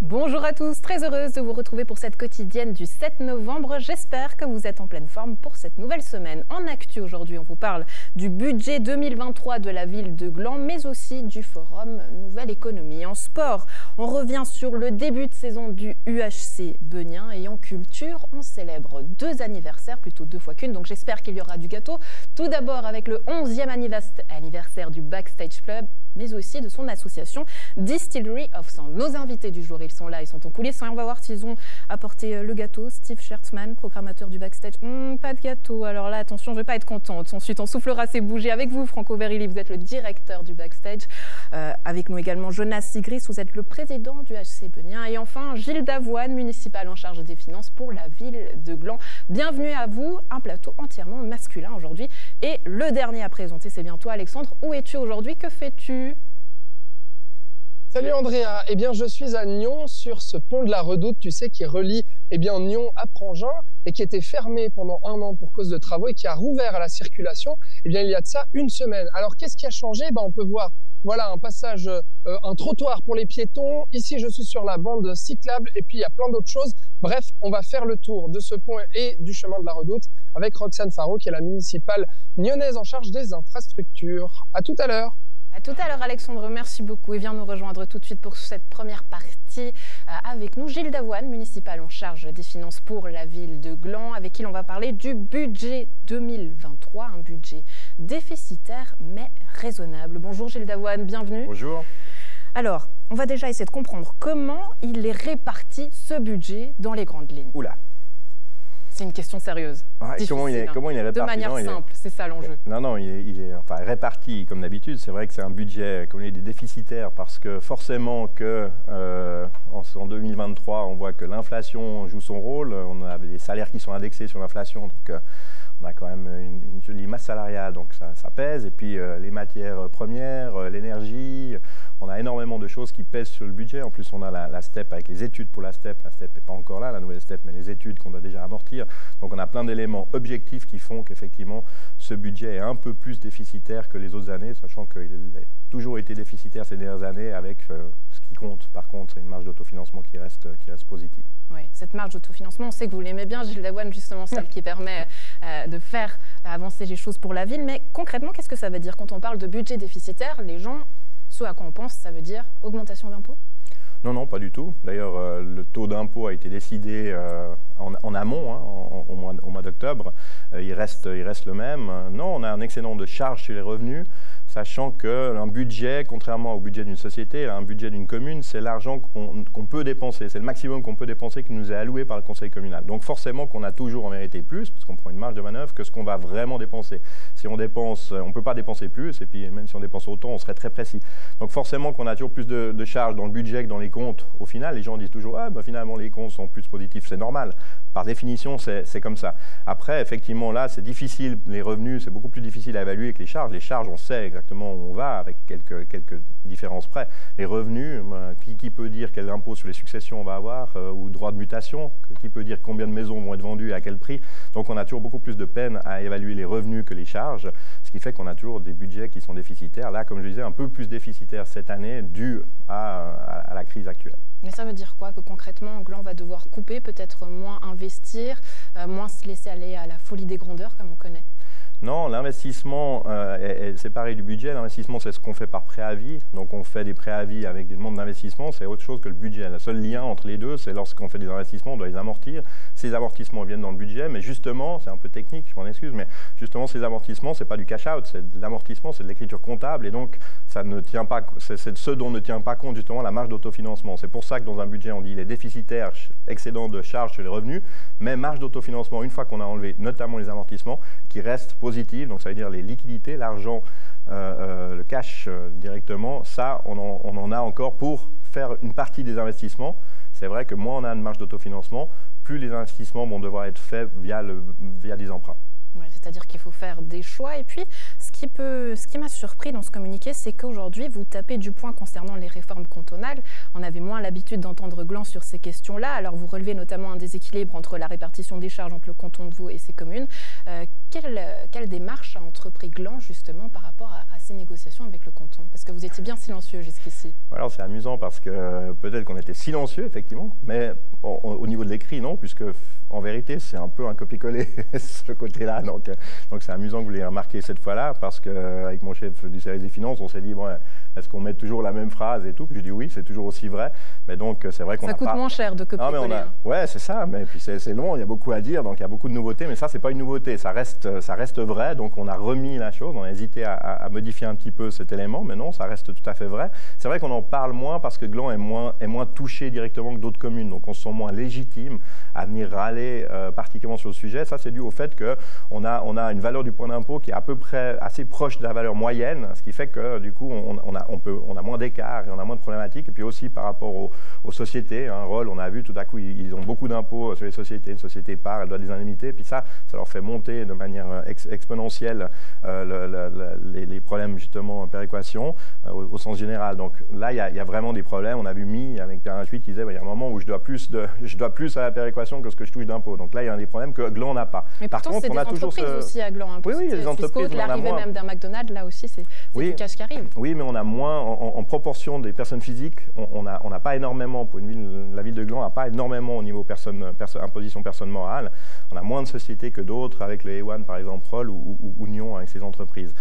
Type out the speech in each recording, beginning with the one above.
Bonjour à tous, très heureuse de vous retrouver pour cette quotidienne du 7 novembre. J'espère que vous êtes en pleine forme pour cette nouvelle semaine. En actu aujourd'hui, on vous parle du budget 2023 de la ville de Gland, mais aussi du forum Nouvelle Économie. En sport, on revient sur le début de saison du UHC Beugnin et en culture, on célèbre 2 anniversaires, plutôt 2 fois qu'une, donc j'espère qu'il y aura du gâteau. Tout d'abord avec le 11e anniversaire du Backstage Club, mais aussi de son association Distillery of Sound. Nos invités du jour, ils sont là, ils sont en coulisses et on va voir s'ils ont apporté le gâteau. Steve Schertzman, programmateur du Backstage. Pas de gâteau, alors là, attention, je ne vais pas être contente. Ensuite, on soufflera ses bougies avec vous, Franco Verrilli, vous êtes le directeur du Backstage. Avec nous également Jonas Sigris, vous êtes le président du HC Beugnin. Et enfin, Gilles Davoine, municipal en charge des finances pour la ville de Gland. Bienvenue à vous, un plateau entièrement masculin aujourd'hui. Et le dernier à présenter, c'est bien toi, Alexandre. Où es-tu aujourd'hui? Que fais-tu? Salut Andrea, eh bien je suis à Nyon sur ce pont de la Redoute, tu sais, qui relie Nyon à Prangin et qui était fermé pendant 1 an pour cause de travaux et qui a rouvert à la circulation il y a de ça 1 semaine. Alors qu'est-ce qui a changé? On peut voir voilà, un passage, un trottoir pour les piétons. Ici je suis sur la bande cyclable et puis il y a plein d'autres choses. Bref, on va faire le tour de ce pont et du chemin de la Redoute avec Roxane Faro qui est la municipale nyonnaise en charge des infrastructures. À tout à l'heure. À tout à l'heure, Alexandre, merci beaucoup. Et viens nous rejoindre tout de suite pour cette première partie avec nous. Gilles Davoine, municipal en charge des finances pour la ville de Gland, avec qui l'on va parler du budget 2023, un budget déficitaire mais raisonnable. Bonjour Gilles Davoine, bienvenue. Bonjour. Alors, on va déjà essayer de comprendre comment il est réparti ce budget dans les grandes lignes. Oula. C'est une question sérieuse. Ouais, comment il est réparti? De manière simple, c'est ça l'enjeu. Non, il est réparti comme d'habitude. C'est vrai que c'est un budget, comme il est déficitaire, parce que forcément que en 2023, on voit que l'inflation joue son rôle. On a des salaires qui sont indexés sur l'inflation, donc on a quand même une jolie masse salariale, donc ça pèse. Et puis les matières premières, l'énergie, on a énormément de choses qui pèsent sur le budget. En plus, on a la STEP avec les études pour la STEP. La STEP n'est pas encore là, la nouvelle STEP, mais les études qu'on doit déjà amortir. Donc on a plein d'éléments objectifs qui font qu'effectivement ce budget est un peu plus déficitaire que les autres années, sachant qu'il a toujours été déficitaire ces dernières années avec ce qui compte. Par contre, c'est une marge d'autofinancement qui reste positive. Oui, cette marge d'autofinancement, on sait que vous l'aimez bien, Gilles Davoine, justement, celle qui permet de faire avancer les choses pour la ville. Mais concrètement, qu'est-ce que ça veut dire quand on parle de budget déficitaire? Les gens, ce à quoi on pense, ça veut dire augmentation d'impôts? Non, pas du tout. D'ailleurs, le taux d'impôt a été décidé en amont, au mois d'octobre. Il reste le même. Non, on a un excédent de charges sur les revenus, sachant qu'un budget, contrairement au budget d'une société, un budget d'une commune, c'est l'argent qu'on peut dépenser. C'est le maximum qu'on peut dépenser qui nous est alloué par le conseil communal. Donc forcément qu'on a toujours en vérité plus, parce qu'on prend une marge de manœuvre, que ce qu'on va vraiment dépenser. Si on dépense, on ne peut pas dépenser plus, et puis même si on dépense autant, on serait très précis. Donc forcément qu'on a toujours plus de charges dans le budget que dans les comptes. Au final, les gens disent toujours « Ah, finalement, les comptes sont plus positifs ». C'est normal. Par définition, c'est comme ça. Après, effectivement, là, c'est difficile. Les revenus, c'est beaucoup plus difficile à évaluer que les charges. Les charges, on sait exactement où on va, avec quelques différences près. Les revenus, qui peut dire quel impôt sur les successions on va avoir, ou droit de mutation, qui peut dire combien de maisons vont être vendues et à quel prix. Donc, on a toujours beaucoup plus de peine à évaluer les revenus que les charges, ce qui fait qu'on a toujours des budgets qui sont déficitaires. Là, comme je disais, un peu plus déficitaires cette année, dû à la crise actuelle. Mais ça veut dire quoi? Que concrètement, Gland va devoir couper, peut-être moins investir, moins se laisser aller à la folie des grandeurs, comme on connaît? Non, l'investissement est séparé du budget. L'investissement, c'est ce qu'on fait par préavis. Donc, on fait des préavis avec des demandes d'investissement. C'est autre chose que le budget. Le seul lien entre les deux, c'est lorsqu'on fait des investissements, on doit les amortir. Ces amortissements viennent dans le budget. Mais justement, c'est un peu technique, je m'en excuse, mais justement, ces amortissements, ce n'est pas du cash-out. C'est de l'amortissement, c'est de l'écriture comptable. Et donc, ça ne tient pas, c'est ce dont ne tient pas compte, justement, la marge d'autofinancement. C'est pour ça que dans un budget, on dit il est déficitaire, excédent de charges sur les revenus, mais marge d'autofinancement, une fois qu'on a enlevé notamment les amortissements, qui reste positive, donc ça veut dire les liquidités, l'argent, le cash directement, ça on en a encore pour faire une partie des investissements. C'est vrai que moins on a de marge d'autofinancement, plus les investissements vont devoir être faits via des emprunts. Ouais, c'est-à-dire qu'il faut faire des choix. Et puis, ce qui m'a surpris dans ce communiqué, c'est qu'aujourd'hui, vous tapez du poing concernant les réformes cantonales. On avait moins l'habitude d'entendre Gland sur ces questions-là. Alors, vous relevez notamment un déséquilibre entre la répartition des charges entre le canton de Vaud et ses communes. Quelle démarche a entrepris Gland, justement, par rapport à ces négociations avec le canton? Parce que vous étiez bien silencieux jusqu'ici. Alors, c'est amusant parce que peut-être qu'on était silencieux, effectivement, mais au niveau de l'écrit, non, puisque en vérité, c'est un peu un copier-coller, ce côté-là. Donc c'est amusant que vous l'ayez remarqué cette fois-là, parce qu'avec mon chef du service des finances, on s'est dit, bon, est-ce qu'on met toujours la même phrase et tout? Puis je dis oui, c'est toujours aussi vrai. Mais donc, c'est vrai qu'on a Ça coûte moins cher de copier-coller. Ouais, c'est ça, mais puis c'est long, il y a beaucoup à dire, donc il y a beaucoup de nouveautés, mais ça, c'est pas une nouveauté, ça reste vrai. Donc on a remis la chose, on a hésité à modifier un petit peu cet élément, mais non, ça reste tout à fait vrai. C'est vrai qu'on en parle moins parce que Gland est moins touché directement que d'autres communes, donc on se sent moins légitime à venir râler particulièrement sur le sujet. Ça, c'est dû au fait qu'on a une valeur du point d'impôt qui est à peu près assez proche de la valeur moyenne, ce qui fait que du coup, on a moins d'écart et on a moins de problématiques. Et puis aussi par rapport aux sociétés, un rôle, on a vu tout à coup, ils ont beaucoup d'impôts sur les sociétés. Une société part, elle doit des indemnités, puis ça leur fait monter de manière exponentielle les problèmes justement péréquation au sens général. Donc là, il y a vraiment des problèmes. On a vu avec Pierre Lachuit qui disait, il y a un moment où je dois plus à la péréquation que ce que je touche d'impôts. Donc là, il y a des problèmes que Gland n'a pas. Mais par contre, c'est des entreprises aussi à Gland. Oui, les entreprises. L'arrivée même d'un McDonald's, là aussi, c'est du cash qui arrive. Oui, mais on a moins, en proportion des personnes physiques, on n'a pas énormément, pour une ville, la ville de Gland n'a pas énormément au niveau imposition personne morale. On a moins de sociétés que d'autres, avec le E1 par exemple, Roll ou Nyon avec ses entreprises.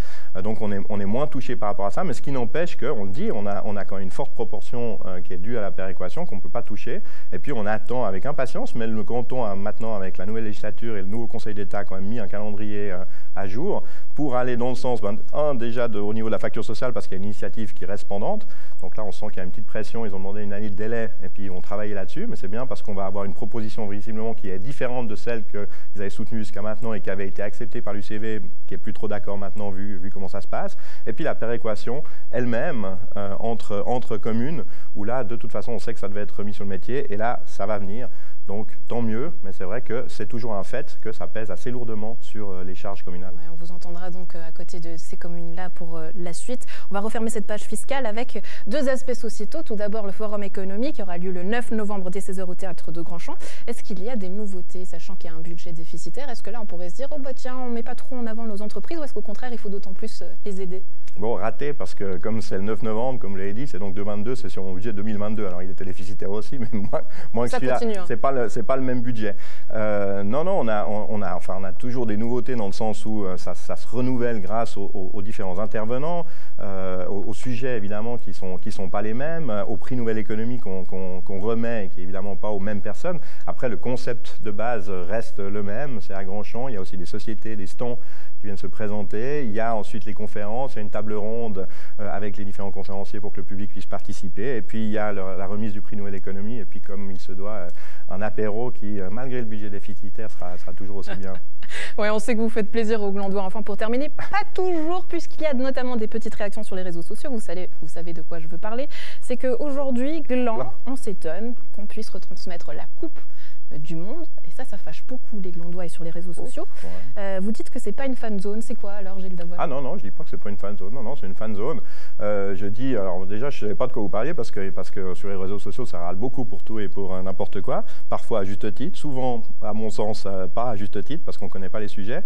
Donc on est moins touché par rapport à ça, mais ce qui n'empêche qu'on le dit, on a quand même une forte proportion qui est due à la péréquation qu'on ne peut pas toucher. Et puis on attend avec impatience, mais le canton a maintenant, avec la nouvelle législature et le nouveau Conseil d'État, quand même mis un calendrier à jour pour aller dans le sens, déjà au niveau de la facture sociale, parce qu'il y a une initiative qui reste pendante. Donc là, on sent qu'il y a une petite pression, ils ont demandé une année de délai et puis ils vont travailler là-dessus, mais c'est bien parce qu'on va avoir une proposition visiblement qui est différente de celle qu'ils avaient soutenue jusqu'à maintenant et qui avait été acceptée par l'UCV, qui est plus trop d'accord maintenant vu comment ça se passe. Et puis la péréquation elle-même entre communes, où là, de toute façon, on sait que ça devait être remis sur le métier, et là, ça va venir. Donc, tant mieux, mais c'est vrai que c'est toujours un fait que ça pèse assez lourdement sur les charges communales. Ouais, on vous entendra donc à côté de ces communes-là pour la suite. On va refermer cette page fiscale avec deux aspects sociétaux. Tout d'abord, le forum économique qui aura lieu le 9 novembre dès 16h au Théâtre de Grandchamp. Est-ce qu'il y a des nouveautés, sachant qu'il y a un budget déficitaire? Est-ce que là, on pourrait se dire, oh bah tiens, on ne met pas trop en avant nos entreprises, ou est-ce qu'au contraire, il faut d'autant plus les aider? Bon, raté, parce que comme c'est le 9 novembre, comme vous l'avez dit, c'est donc 2022, c'est sur mon budget 2022. Alors, il était déficitaire aussi, mais moins que celui-là, c'est pas le même budget. Non, on a toujours des nouveautés dans le sens où ça se renouvelle grâce aux différents intervenants, aux sujets évidemment qui sont pas les mêmes, au prix nouvelle économie qu'on remet et qui est évidemment pas aux mêmes personnes. Après, le concept de base reste le même, c'est à Grandchamp. Il y a aussi des sociétés, des stands qui viennent se présenter. Il y a ensuite les conférences, il y a une table ronde avec les différents conférenciers pour que le public puisse participer. Et puis il y a la remise du prix Nouvelle Économie. Et puis comme il se doit, un apéro qui, malgré le budget déficitaire, sera toujours aussi bien. Oui, on sait que vous faites plaisir aux Glandois. Enfin, pour terminer, pas toujours, puisqu'il y a notamment des petites réactions sur les réseaux sociaux. Vous savez de quoi je veux parler. C'est qu'aujourd'hui, Gland, on s'étonne qu'on puisse retransmettre la Coupe du Monde. Et ça fâche beaucoup les Glandois et sur les réseaux sociaux. Ouais. Vous dites que c'est pas une fan zone. C'est quoi alors, Gilles Davoine? Ah non, je dis pas que c'est pas une fan zone. Non, c'est une fan zone. Je dis, alors déjà, je savais pas de quoi vous parliez parce que sur les réseaux sociaux, ça râle beaucoup pour tout et pour n'importe quoi. Parfois à juste titre, souvent, à mon sens, pas à juste titre parce qu'on connaît pas les sujets.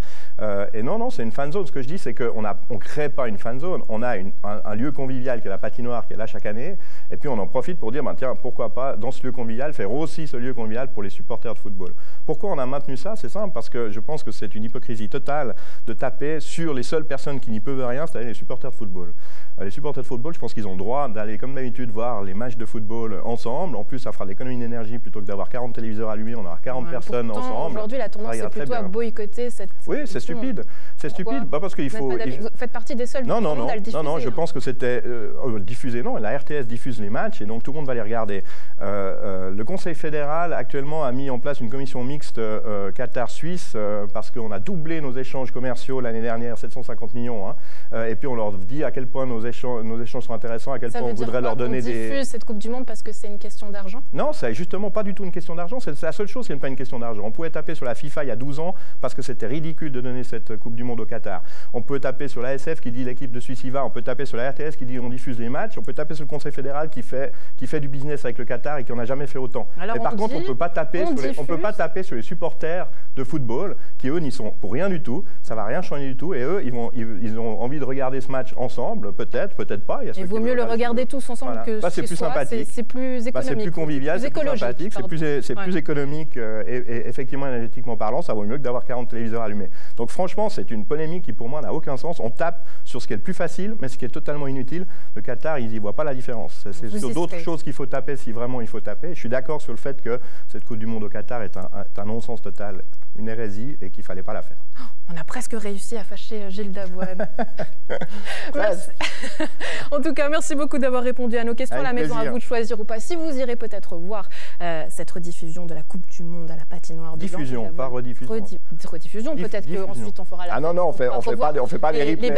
Et non, c'est une fan zone. Ce que je dis, c'est qu'on crée pas une fan zone. On a un lieu convivial qui est la patinoire qui est là chaque année. Et puis on en profite pour dire, tiens, pourquoi pas dans ce lieu convivial faire aussi ce lieu convivial pour les supporters de football. Pourquoi on a maintenu ça? C'est simple, parce que je pense que c'est une hypocrisie totale de taper sur les seules personnes qui n'y peuvent rien, c'est-à-dire les supporters de football. Les supporters de football, je pense qu'ils ont le droit d'aller, comme d'habitude, voir les matchs de football ensemble. En plus, ça fera l'économie d'énergie plutôt que d'avoir 40 téléviseurs allumés, on aura 40 personnes ensemble. Aujourd'hui, la tendance est plutôt à boycotter cette... Oui, c'est stupide. C'est stupide, pas parce qu'il faut... Vous faites partie des seuls à le diffuser. Non, je pense que c'était... diffuser, non, la RTS diffuse les matchs et donc tout le monde va les regarder. Le Conseil fédéral, actuellement, a mis en place une commission mixte Qatar-Suisse parce qu'on a doublé nos échanges commerciaux l'année dernière, 750 millions. Et puis on leur dit à quel point nos échanges sont intéressants, à quel point on voudrait leur donner des... diffuse cette Coupe du Monde parce que c'est une question d'argent? Non, c'est justement pas du tout une question d'argent. C'est la seule chose qui n'est pas une question d'argent. On pouvait taper sur la FIFA il y a 12 ans parce que c'était ridicule de donner cette Coupe du Monde au Qatar. On peut taper sur l'ASF qui dit l'équipe de Suisse y va. On peut taper sur la RTS qui dit on diffuse les matchs. On peut taper sur le Conseil fédéral qui fait du business avec le Qatar et qui en a jamais fait autant. Alors, mais par contre, on peut pas taper sur les supporters de football qui eux n'y sont pour rien du tout. Ça va rien changer du tout. Et eux, ils ont envie de regarder ce match ensemble, peut-être pas. Il vaut mieux le regarder tous ensemble que c'est plus sympathique. C'est plus économique. C'est plus convivial, c'est plus sympathique, c'est plus économique et effectivement énergétiquement parlant, ça vaut mieux que d'avoir 40 téléviseurs allumés. Donc franchement, c'est une polémique qui pour moi n'a aucun sens. On tape sur ce qui est le plus facile, mais ce qui est totalement inutile. Le Qatar, ils n'y voient pas la différence. C'est sur d'autres choses qu'il faut taper si vraiment il faut taper. Je suis d'accord sur le fait que cette Coupe du Monde au Qatar est un non-sens total, une hérésie et qu'il ne fallait pas la faire. On a presque réussi à fâcher Gilles Davoine. En tout cas, merci beaucoup d'avoir répondu à nos questions. Avec la maison plaisir. À vous de choisir ou pas. Si vous irez peut-être voir cette rediffusion de la Coupe du Monde à la patinoire de Diffusion, pas rediffusion. Rediffusion, peut-être qu'ensuite on fera la... Ah non, on fait pas les replays.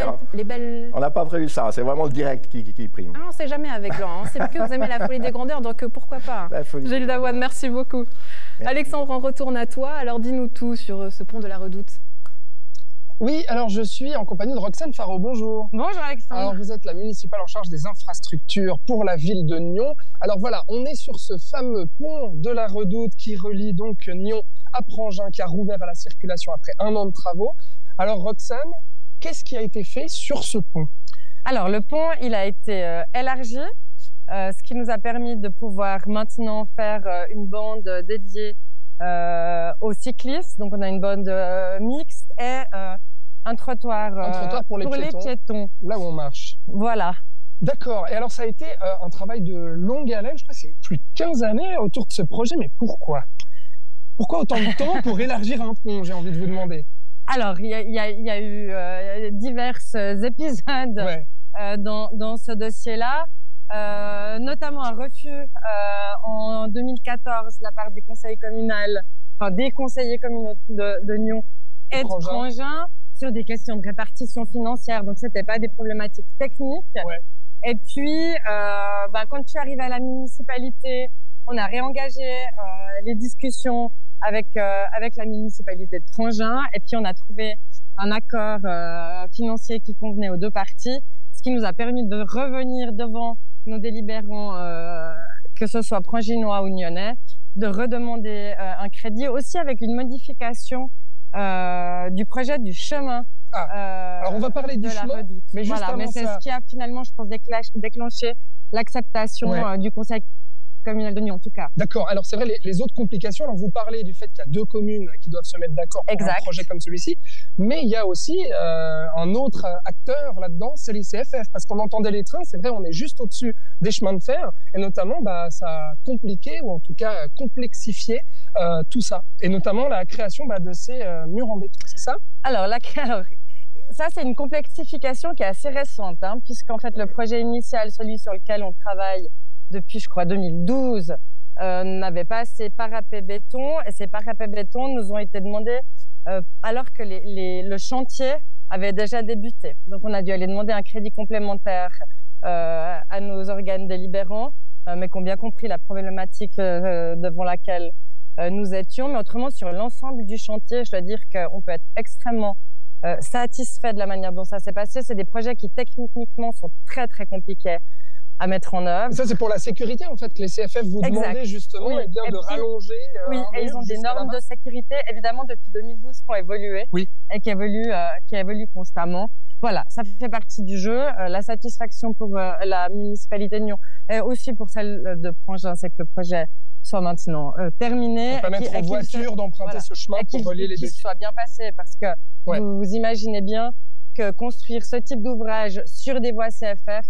On n'a pas prévu ça, c'est vraiment le direct qui prime. Ah, on ne sait jamais avec Blanc. Hein. C'est que vous aimez la folie des grandeurs, donc pourquoi pas. Gilles Davoine, merci beaucoup. Merci. Alexandre, on retourne à toi. Alors dis-nous tout sur ce pont de la Redoute. Oui, alors je suis en compagnie de Roxane Faro. Bonjour. Bonjour Alexandre. Alors vous êtes la municipale en charge des infrastructures pour la ville de Nyon. Alors voilà, on est sur ce fameux pont de la Redoute qui relie donc Nyon à Prangin, qui a rouvert à la circulation après 1 an de travaux. Alors Roxane, qu'est-ce qui a été fait sur ce pont? Alors le pont, il a été élargi, ce qui nous a permis de pouvoir maintenant faire une bande dédiée aux cyclistes. Donc on a une bande mixte et un trottoir pour les piétons, là où on marche. Voilà. D'accord. Et alors ça a été un travail de longue haleine, je crois que c'est plus de 15 années autour de ce projet, mais pourquoi? Pourquoi autant de temps pour élargir un pont, j'ai envie de vous demander? Alors, il y a eu divers épisodes dans ce dossier-là. Notamment un refus en 2014 de la part du conseil communal, enfin des conseillers communaux de Nyon et de Prangin sur des questions de répartition financière, donc ce n'était pas des problématiques techniques. Et puis, quand je suis arrivée à la municipalité, on a réengagé les discussions avec la municipalité de Prangin et puis on a trouvé un accord financier qui convenait aux deux parties, ce qui nous a permis de revenir devant nos délibérants, que ce soit pranginois ou nyonnais, de redemander un crédit, aussi avec une modification du projet du chemin. Alors on va parler du chemin, mais juste avant mais c'est ce qui a finalement, je pense, déclenché l'acceptation du conseil communal de Nyon, en tout cas. D'accord. Alors c'est vrai, les autres complications, alors vous parlez du fait qu'il y a 2 communes qui doivent se mettre d'accord pour un projet comme celui-ci, mais il y a aussi un autre acteur là-dedans, c'est les CFF, parce qu'on entendait les trains, c'est vrai, on est juste au-dessus des chemins de fer, et notamment ça a compliqué, ou en tout cas complexifié tout ça, et notamment la création de ces murs en béton, c'est ça? Alors ça, c'est une complexification qui est assez récente, hein, puisqu'en fait, le projet initial, celui sur lequel on travaille depuis, je crois, 2012, n'avait pas ces parapets béton. Et ces parapets béton nous ont été demandés alors que le chantier avait déjà débuté. Donc, on a dû aller demander un crédit complémentaire à nos organes délibérants, mais qui ont bien compris la problématique devant laquelle nous étions. Mais autrement, sur l'ensemble du chantier, je dois dire qu'on peut être extrêmement satisfait de la manière dont ça s'est passé. C'est des projets qui, techniquement, sont très, très compliqués à mettre en œuvre. Ça, c'est pour la sécurité, en fait, que les CFF vous demandaient justement de rallonger. Oui, et ils ont des normes de sécurité, évidemment, depuis 2012 qui ont évolué et qui évoluent constamment. Voilà, ça fait partie du jeu. La satisfaction pour la municipalité de Nyon et aussi pour celle de Prangin, c'est que le projet soit maintenant terminé. Et permettre aux voitures d'emprunter ce chemin pour relier les deux. Qu'il soit bien passé, parce que vous imaginez bien que construire ce type d'ouvrage sur des voies CFF,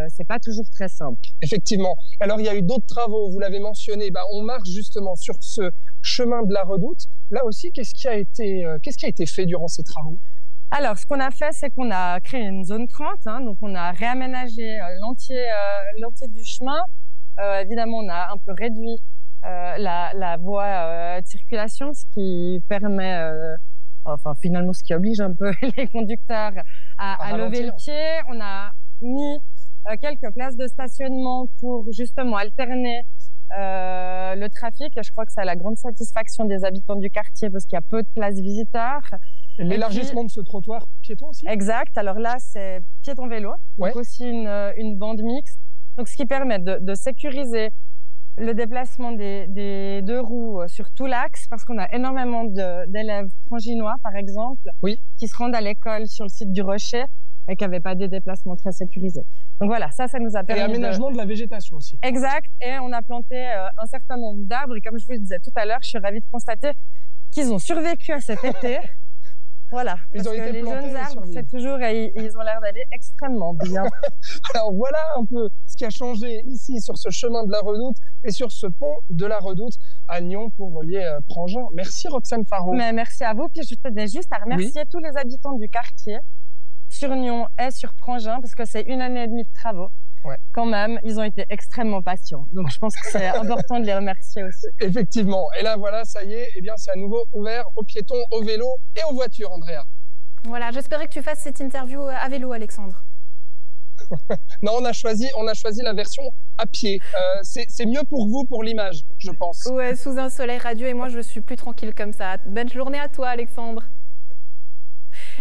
c'est pas toujours très simple. Effectivement. Alors, il y a eu d'autres travaux, vous l'avez mentionné. On marche justement sur ce chemin de la Redoute. Là aussi, qu'est-ce qui a été fait durant ces travaux? Alors, ce qu'on a fait, c'est qu'on a créé une zone 30. Hein, donc, on a réaménagé l'entier du chemin. Évidemment, on a un peu réduit la voie de circulation, ce qui permet, finalement, ce qui oblige un peu les conducteurs à lever le pied. On a mis quelques places de stationnement pour justement alterner le trafic. Et je crois que c'est à la grande satisfaction des habitants du quartier parce qu'il y a peu de places visiteurs. L'élargissement de ce trottoir piéton aussi? Exact. Alors là, c'est piéton-vélo, donc aussi une bande mixte. Donc, ce qui permet de sécuriser le déplacement des deux roues sur tout l'axe, parce qu'on a énormément d'élèves franginois, par exemple, qui se rendent à l'école sur le site du Rocher et qui n'avaient pas des déplacements très sécurisés. Donc voilà, ça nous a permis. Et aménagement de la végétation aussi. Exact. Et on a planté un certain nombre d'arbres. Et comme je vous le disais tout à l'heure, je suis ravie de constater qu'ils ont survécu à cet été. Voilà, ils ont été les plantés, jeunes arbres, c'est toujours, et ils ont l'air d'aller extrêmement bien. Alors voilà un peu ce qui a changé ici sur ce chemin de la Redoute et sur ce pont de la Redoute à Nyon pour relier Prangin. Merci Roxane Faro. Mais merci à vous. Puis je tenais juste à remercier tous les habitants du quartier sur Nyon et sur Prangin parce que c'est 1 année et demie de travaux. Quand même, ils ont été extrêmement patients. Donc, je pense que c'est important de les remercier aussi. Effectivement. Et là, voilà, ça y est, eh bien, c'est à nouveau ouvert aux piétons, aux vélos et aux voitures, Andrea. Voilà, j'espérais que tu fasses cette interview à vélo, Alexandre. Non, on a choisi la version à pied. C'est mieux pour vous, pour l'image, je pense. Ouais, sous un soleil radieux, et moi, je suis plus tranquille comme ça. Bonne journée à toi, Alexandre.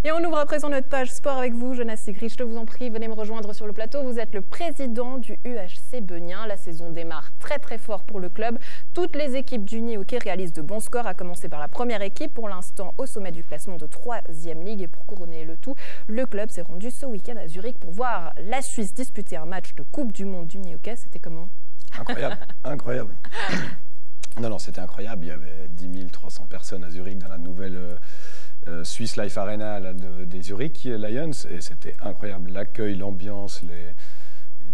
Et on ouvre à présent notre page sport avec vous, Jonas Sigrid. Je vous en prie, venez me rejoindre sur le plateau. Vous êtes le président du UHC Beugnin. La saison démarre très très fort pour le club. Toutes les équipes d'Uni Hockey réalisent de bons scores, à commencer par la première équipe, pour l'instant au sommet du classement de 3e ligue. Et pour couronner le tout, le club s'est rendu ce week-end à Zurich pour voir la Suisse disputer un match de Coupe du Monde d'Uni Hockey. C'était comment? Incroyable, incroyable. Non, c'était incroyable. Il y avait 10 300 personnes à Zurich dans la nouvelle Swiss Life Arena là, des Zurich Lions, et c'était incroyable. L'accueil, l'ambiance, les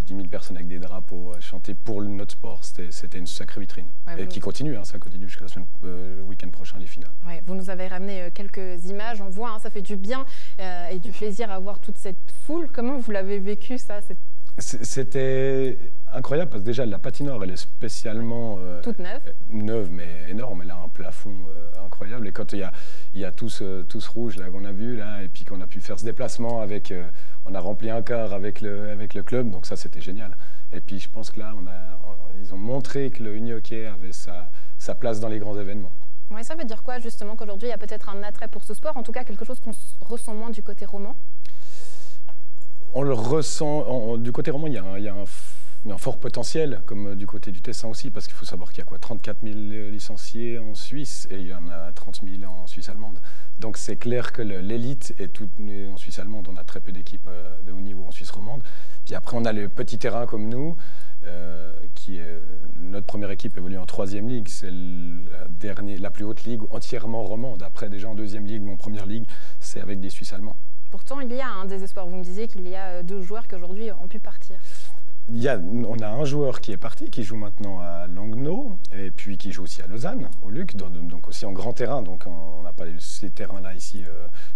10 000 personnes avec des drapeaux à chanter pour notre sport, c'était une sacrée vitrine. Et qui continue, hein, ça continue jusqu'à le week-end prochain, les finales. Ouais, vous nous avez ramené quelques images, on voit, hein, ça fait du bien et du plaisir à voir toute cette foule. Comment vous l'avez vécu, ça? C'était incroyable parce que déjà la patinoire elle est spécialement toute neuve mais énorme, elle a un plafond incroyable, et quand il y a tout ce rouge là qu'on a vu là, et puis qu'on a pu faire ce déplacement avec on a rempli un quart avec le club, donc ça c'était génial. Et puis je pense que là ils ont montré que le Uni Hockey avait sa place dans les grands événements. Ouais, ça veut dire quoi justement qu'aujourd'hui il y a peut-être un attrait pour ce sport, en tout cas quelque chose qu'on ressent moins du côté roman? On le ressent, du côté roman, il y a un fort potentiel, comme du côté du Tessin aussi, parce qu'il faut savoir qu'il y a quoi, 34 000 licenciés en Suisse, et il y en a 30 000 en Suisse allemande. Donc c'est clair que l'élite est toute en Suisse allemande, on a très peu d'équipes de haut niveau en Suisse romande. Puis après on a le petit terrain comme nous, qui est notre première équipe évolue en 3e ligue, c'est la plus haute ligue entièrement romande. Après déjà en 2e ligue ou en première ligue, c'est avec des Suisses allemands. Pourtant, il y a un désespoir. Vous me disiez qu'il y a 2 joueurs qui aujourd'hui ont pu partir. On a un joueur qui est parti, qui joue maintenant à Langnau, et puis qui joue aussi à Lausanne, au Luc, donc aussi en grand terrain. Donc on n'a pas ces terrains-là ici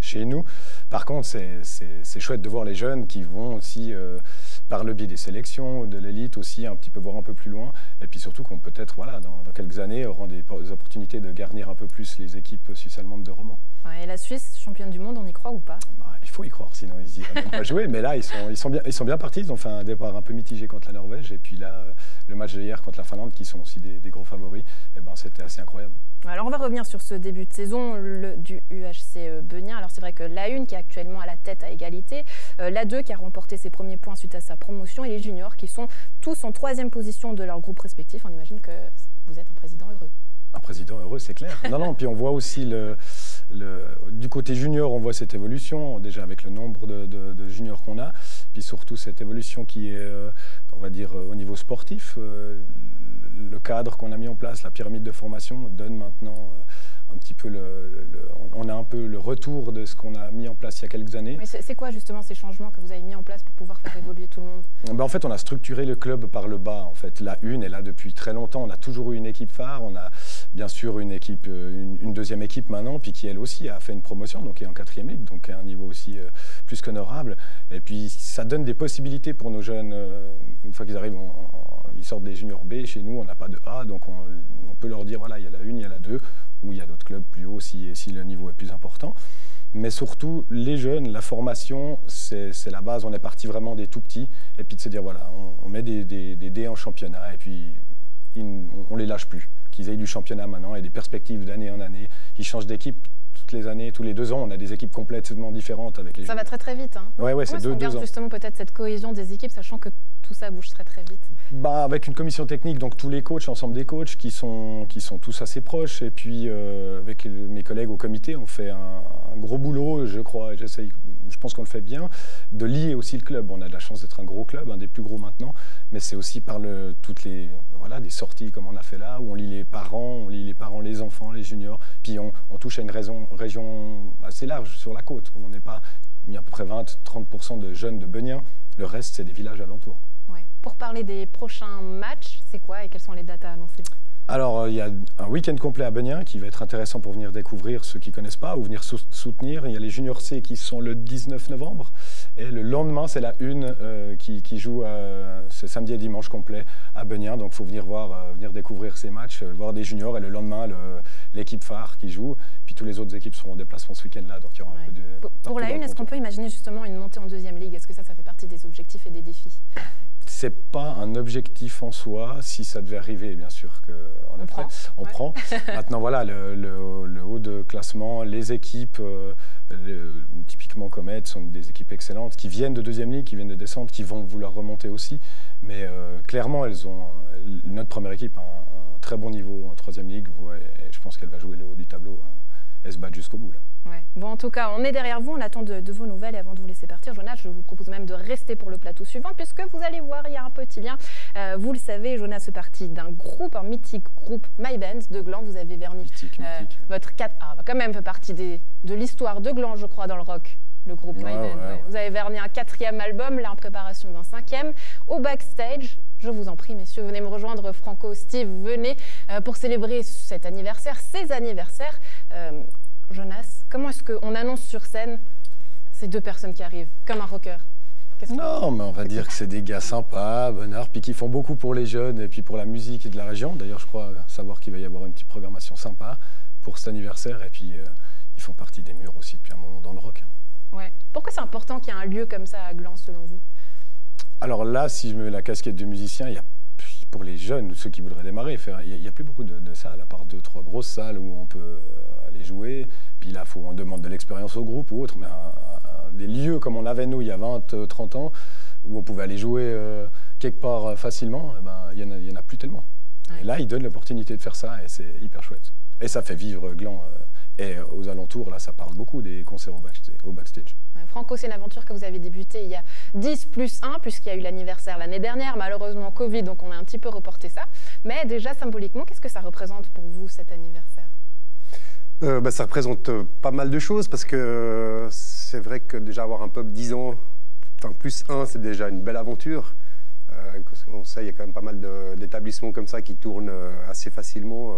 chez nous. Par contre, c'est chouette de voir les jeunes qui vont aussi, par le biais des sélections, de l'élite aussi, un petit peu voir un peu plus loin. Et puis surtout qu'on peut-être, voilà, dans quelques années, auront des opportunités de garnir un peu plus les équipes suisse-allemandes de Romans. Ouais, et la Suisse, championne du monde, on y croit ou pas? Il faut y croire, sinon ils n'iraient même pas jouer. Mais là, ils sont bien partis. Ils ont fait un départ un peu mitigé contre la Norvège. Et puis là, le match d'hier contre la Finlande, qui sont aussi des gros favoris, eh ben, c'était assez incroyable. Alors on va revenir sur ce début de saison du UHC Beugnin. Alors c'est vrai que l'A1 qui est actuellement à la tête à égalité, l'A2 qui a remporté ses premiers points suite à sa promotion, et les juniors qui sont tous en 3e position de leur groupe respectif. On imagine que vous êtes un président heureux. Un président heureux, c'est clair. Non, puis on voit aussi du côté junior, on voit cette évolution, déjà avec le nombre de juniors qu'on a, puis surtout cette évolution qui est, on va dire, au niveau sportif. Le cadre qu'on a mis en place, la pyramide de formation, donne maintenant un petit peu on a un peu le retour de ce qu'on a mis en place il y a quelques années. Mais c'est quoi justement ces changements que vous avez mis en place pour pouvoir faire évoluer tout le monde? En fait, on a structuré le club par le bas. En fait, la une est là depuis très longtemps. On a toujours eu une équipe phare. On a bien sûr une 2e équipe maintenant, puis qui elle aussi a fait une promotion, donc est en 4e ligue, donc à un niveau aussi plus qu'honorable. Et puis ça donne des possibilités pour nos jeunes. Une fois qu'ils arrivent, ils sortent des juniors B. Chez nous, on n'a pas de A, donc on peut leur dire voilà, il y a la 1, il y a la 2, ou il y a d'autres clubs plus hauts si le niveau est plus important. Mais surtout, les jeunes, la formation, c'est la base. On est parti vraiment des tout petits. Et puis de se dire, voilà, on met des dés en championnat et puis on les lâche plus. Qu'ils aient du championnat maintenant et des perspectives d'année en année. Ils changent d'équipe toutes les années, tous les 2 ans. On a des équipes complètement différentes avec les Ça va très très vite. Hein. Ouais, c'est 2 ans. On garde justement peut-être cette cohésion des équipes, sachant que tout ça bouge très très vite. Avec une commission technique, donc tous les coachs, l'ensemble des coachs qui sont tous assez proches. Et puis avec mes collègues au comité, on fait un gros boulot, je crois, et je pense qu'on le fait bien, de lier aussi le club. On a de la chance d'être un gros club, un des plus gros maintenant, mais c'est aussi par toutes les des sorties comme on a fait là, où on lie les parents, les enfants, les juniors, puis on touche à une région assez large sur la côte. Il y a à peu près 20-30% de jeunes de Beugnin, le reste c'est des villages alentours. Ouais. Pour parler des prochains matchs, c'est quoi et quelles sont les dates à annoncer? Alors, il y a un week-end complet à Beugnin qui va être intéressant pour venir découvrir ceux qui ne connaissent pas ou venir soutenir. Il y a les juniors C qui sont le 19 novembre. Et le lendemain, c'est la une qui joue, c'est samedi et dimanche complet à Beugnin. Donc, il faut venir découvrir ces matchs, voir des juniors. Et le lendemain, l'équipe phare qui joue. Puis tous les autres équipes seront en déplacement ce week-end-là. Donc, il y aura un peu de... Pour la une, est-ce qu'on peut imaginer justement une montée en 2e ligue? Est-ce que ça fait partie des objectifs et des défis? C'est pas un objectif en soi. Si ça devait arriver, bien sûr on prend. Maintenant, voilà, le haut de classement, les équipes, typiquement Comet, sont des équipes excellentes qui viennent de 2e ligue, qui viennent de descendre, qui vont vouloir remonter aussi. Mais clairement, notre première équipe a un très bon niveau en 3e ligue. Et je pense qu'elle va jouer le haut du tableau et se battre jusqu'au bout. Là. Ouais. Bon, en tout cas, on est derrière vous, on attend de vos nouvelles. Et avant de vous laisser partir, Jonas, je vous propose même de rester pour le plateau suivant, puisque vous allez voir, il y a un petit lien. Vous le savez, Jonas fait partie d'un groupe, un mythique groupe My Band de Gland. Vous avez verni votre 4... quand même fait partie de l'histoire de Gland, je crois, dans le rock. Le groupe My Band. Ouais. Vous avez verni un 4e album, là en préparation d'un 5e. Au backstage, je vous en prie, messieurs, venez me rejoindre. Franco, Steve, venez pour célébrer cet anniversaire, ces anniversaires. Jonas, comment est-ce qu'on annonce sur scène ces 2 personnes qui arrivent, comme un rocker? Non, mais on va dire que c'est des gars sympas, bonheur, puis qui font beaucoup pour les jeunes et puis pour la musique et de la région. D'ailleurs, je crois savoir qu'il va y avoir une petite programmation sympa pour cet anniversaire. Et puis, ils font partie des murs aussi depuis un moment dans le rock. Ouais. Pourquoi c'est important qu'il y ait un lieu comme ça à Gland, selon vous? Alors là, si je mets la casquette de musicien, il y a pour les jeunes ou ceux qui voudraient démarrer, il n'y a plus beaucoup de salles, à part 2-3 grosses salles où on peut aller jouer. Puis là, on demande de l'expérience au groupe ou autre, mais des lieux comme on avait nous il y a 20-30 ans, où on pouvait aller jouer quelque part facilement, il n'y en a plus tellement. Ouais. Et là, ils donnent l'opportunité de faire ça et c'est hyper chouette. Et ça fait vivre Gland. Et aux alentours, là, ça parle beaucoup des concerts au backstage. Franco, c'est une aventure que vous avez débutée il y a 10+1, puisqu'il y a eu l'anniversaire l'année dernière. Malheureusement, Covid, donc on a un petit peu reporté ça. Mais déjà, symboliquement, qu'est-ce que ça représente pour vous, cet anniversaire? Ça représente pas mal de choses, parce que c'est vrai que déjà avoir un pub 10 ans, enfin +1, c'est déjà une belle aventure. On sait, il y a quand même pas mal d'établissements comme ça qui tournent assez facilement,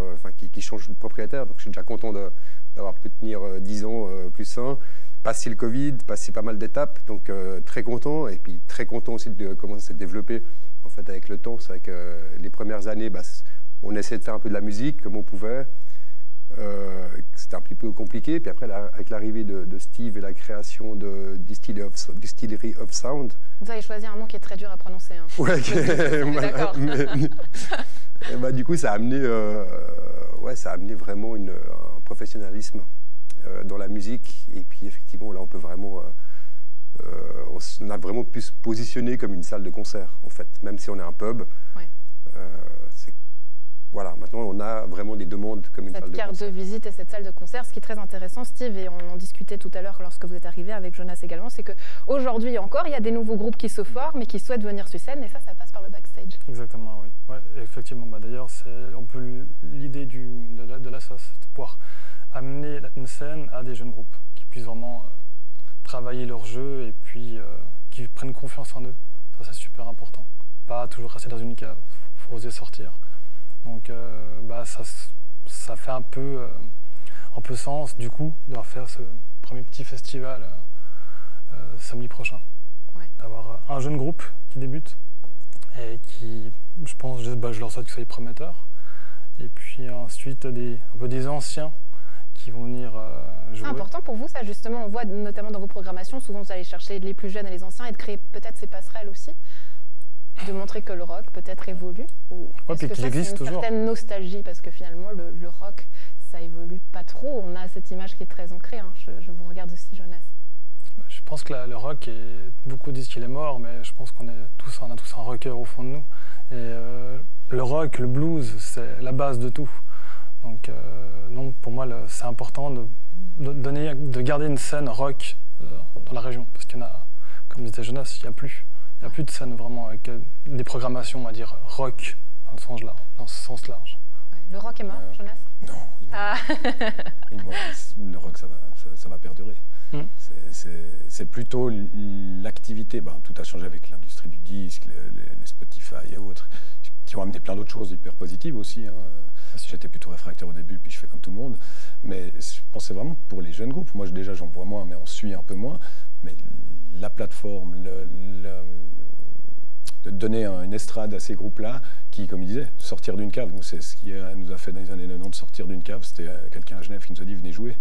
qui changent de propriétaire. Donc je suis déjà content d'avoir pu tenir 10 ans +1, passer le Covid, passer pas mal d'étapes, donc très content. Et puis très content aussi de comment ça s'est développé en fait avec le temps. C'est vrai que les premières années, on essayait de faire un peu de la musique comme on pouvait. C'était un petit peu compliqué. Puis après, avec l'arrivée de Steve et la création de Distillery of Sound. Vous avez choisi un mot qui est très dur à prononcer. Hein. Ouais, d'accord. Du coup, ça a amené, vraiment un professionnalisme dans la musique. Et puis, effectivement, là, on peut vraiment... on a vraiment pu se positionner comme une salle de concert, en fait. Même si on est un pub. Ouais. Voilà, maintenant on a vraiment des demandes comme une salle de concert. Cette carte de visite et cette salle de concert, ce qui est très intéressant, Steve, et on en discutait tout à l'heure lorsque vous êtes arrivé avec Jonas également, c'est qu'aujourd'hui encore, il y a des nouveaux groupes qui se forment et qui souhaitent venir sur scène, et ça passe par le backstage. Exactement, oui. Ouais, effectivement, d'ailleurs, l'idée de la SOS, c'est de pouvoir amener une scène à des jeunes groupes qui puissent vraiment travailler leur jeu et puis qui prennent confiance en eux. Ça, c'est super important. Pas toujours rester dans une cave, il faut oser sortir. Donc ça fait un peu sens du coup de faire ce premier petit festival samedi prochain. Ouais. D'avoir un jeune groupe qui débute et qui, je pense, je leur souhaite que ça soit prometteur. Et puis ensuite un peu des anciens qui vont venir jouer. C'est important pour vous, ça, justement. On voit notamment dans vos programmations, souvent vous allez chercher les plus jeunes et les anciens et de créer peut-être ces passerelles aussi, de montrer que le rock peut-être évolue. Ou puis qu'il existe toujours. Une certaine nostalgie, parce que finalement, le rock, ça évolue pas trop. On a cette image qui est très ancrée. Hein. Je vous regarde aussi, Jonas. Je pense que le rock, beaucoup disent qu'il est mort, mais je pense on a tous un rocker au fond de nous. Et le rock, le blues, c'est la base de tout. Donc pour moi, c'est important de garder une scène rock dans la région. Parce qu'il y en a, comme disait Jonas, il n'y a plus. Il n'y a plus de scène vraiment avec des programmations, on va dire, rock dans le sens large. Ouais. Le rock est mort, Jonas? Non. Le rock, ça va perdurer. C'est plutôt l'activité. Tout a changé avec l'industrie du disque, les Spotify et autres, qui ont amené plein d'autres choses hyper positives aussi. Hein. J'étais plutôt réfractaire au début, puis je fais comme tout le monde. Mais je pensais vraiment pour les jeunes groupes. Moi, déjà, j'en vois moins, mais on suit un peu moins. Mais la plateforme, de donner une estrade à ces groupes-là, qui, comme il disait, sortir d'une cave. Nous, c'est ce qui nous a fait dans les années 90 sortir d'une cave. C'était quelqu'un à Genève qui nous a dit « venez jouer ».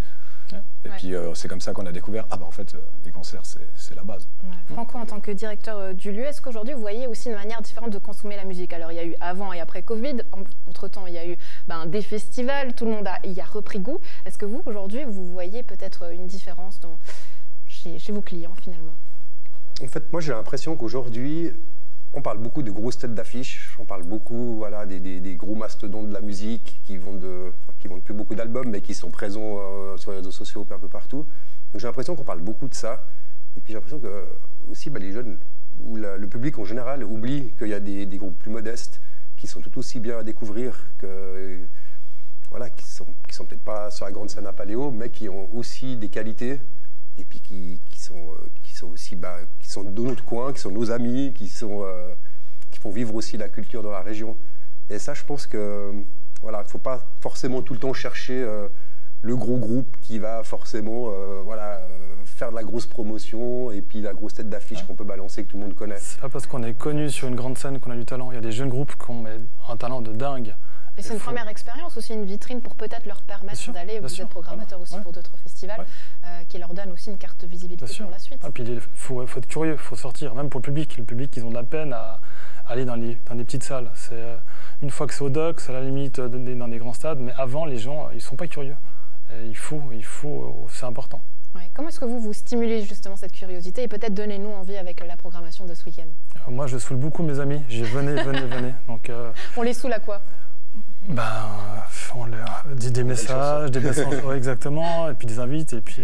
Et puis c'est comme ça qu'on a découvert, en fait, les concerts, c'est la base. Franco, en tant que directeur du lieu, est-ce qu'aujourd'hui vous voyez aussi une manière différente de consommer la musique? Alors il y a eu avant et après Covid, entre-temps il y a eu des festivals, tout le monde y a repris goût. Est-ce que vous, aujourd'hui, vous voyez peut-être une différence chez vos clients finalement? En fait, moi j'ai l'impression qu'aujourd'hui, on parle beaucoup de grosses têtes d'affiche, on parle beaucoup des gros mastodontes de la musique qui vendent plus beaucoup d'albums, mais qui sont présents sur les réseaux sociaux un peu partout. Donc j'ai l'impression qu'on parle beaucoup de ça. Et puis j'ai l'impression que aussi les jeunes, ou le public en général, oublie qu'il y a des groupes plus modestes qui sont tout aussi bien à découvrir, qui sont peut-être pas sur la grande scène à Paléo, mais qui ont aussi des qualités, et puis qui sont aussi qui sont de notre coin, qui sont nos amis, qui font vivre aussi la culture dans la région. Et ça, je pense que il ne faut pas forcément tout le temps chercher le gros groupe qui va forcément faire de la grosse promotion et puis la grosse tête d'affiche qu'on peut balancer, que tout le monde connaît. C'est pas parce qu'on est connu sur une grande scène qu'on a du talent. Il y a des jeunes groupes qui ont un talent de dingue. Et c'est une première expérience aussi, une vitrine pour peut-être leur permettre d'aller, vous êtes programmateur aussi pour d'autres festivals, qui leur donne aussi une carte de visibilité pour la suite. Et puis il faut être curieux, il faut sortir, même pour le public. Le public, ils ont de la peine à aller dans des petites salles. Une fois que c'est au doc, c'est à la limite dans des grands stades, mais avant, les gens, ils ne sont pas curieux. Et c'est important. Ouais. Comment est-ce que vous stimulez justement cette curiosité et peut-être donnez-nous envie avec la programmation de ce week-end? Moi, je saoule beaucoup mes amis. Venez. Donc, on les saoule à quoi? On leur dit des messages, exactement, et puis des invites, et puis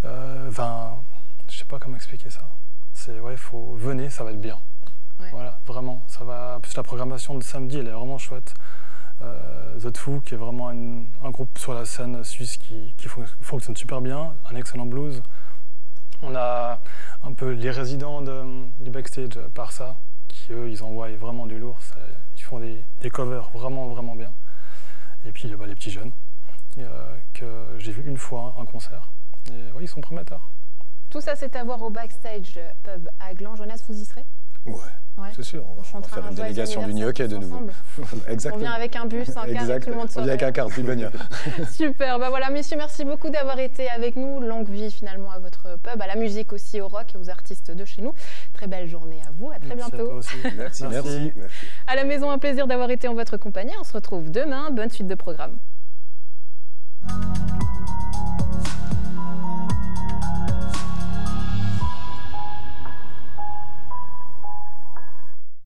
je sais pas comment expliquer ça. Venez, ça va être bien. Ouais. Voilà, vraiment, ça va. En plus, la programmation de samedi, elle est vraiment chouette. The Foo, qui est vraiment un groupe sur la scène suisse qui fonctionne super bien, un excellent blues. On a un peu les résidents du backstage par ça, qui eux, ils envoient vraiment du lourd. Ils font des covers vraiment, vraiment bien. Et puis les petits jeunes, que j'ai vu une fois un concert. Et ils sont prometteurs. Tout ça, c'est à voir au Backstage Pub à Gland. Jonas, vous y serez? Ouais, c'est sûr. On va faire une délégation du New Hockey de nouveau. Exactement. On vient avec un bus, un car, et tout le monde se on vient avec un car, plus de Super. Voilà, messieurs, merci beaucoup d'avoir été avec nous. Longue vie finalement à votre pub, à la musique aussi, au rock et aux artistes de chez nous. Très belle journée à vous. À très bientôt. À toi aussi. Merci. À la maison, un plaisir d'avoir été en votre compagnie. On se retrouve demain. Bonne suite de programme.